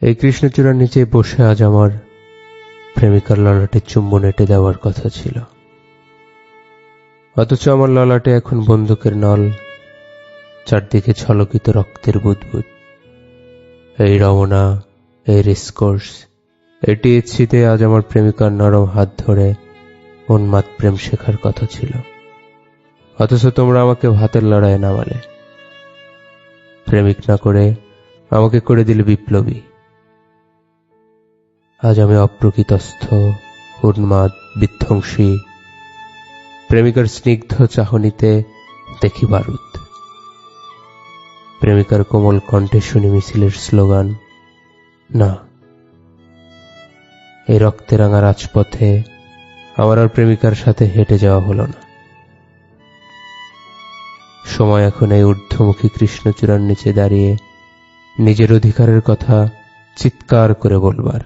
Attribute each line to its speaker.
Speaker 1: এই কৃষ্ণচূড়ার নিচে বসে আজ আমার প্রেমিকার ললাটে চুম্বন এঁটে দেওয়ার কথা ছিল, অথচ আমার ললাটে এখন বন্দুকের নল, চারদিকে ছলকিত রক্তের বুদবুদ। এই রমনা, এই রেসকোর্স, এই টিএসসিতে আজ আমার প্রেমিকার নরম হাত ধরে উন্মাদ প্রেম শেখার কথা ছিল, অথচ তোমরা আমাকে ভাতের লড়াইয়ে নামালে। প্রেমিক না করে আমাকে করে দিলে বিপ্লবী। আজ আমি অপ্রকৃতস্থ, উন্মাদ, বিধ্বংসী। প্রেমিকার স্নিগ্ধ চাহনিতে দেখি বারুদ। প্রেমিকার কোমল কণ্ঠে শুনি মিছিলের স্লোগান, না, এই রক্তে রাঙা রাজপথে আমার আর প্রেমিকার সাথে হেঁটে যাওয়া হলো না। সময় এখন এই ঊর্ধ্বমুখী কৃষ্ণচূড়ার নিচে দাঁড়িয়ে নিজের অধিকারের কথা চিৎকার করে বলবার।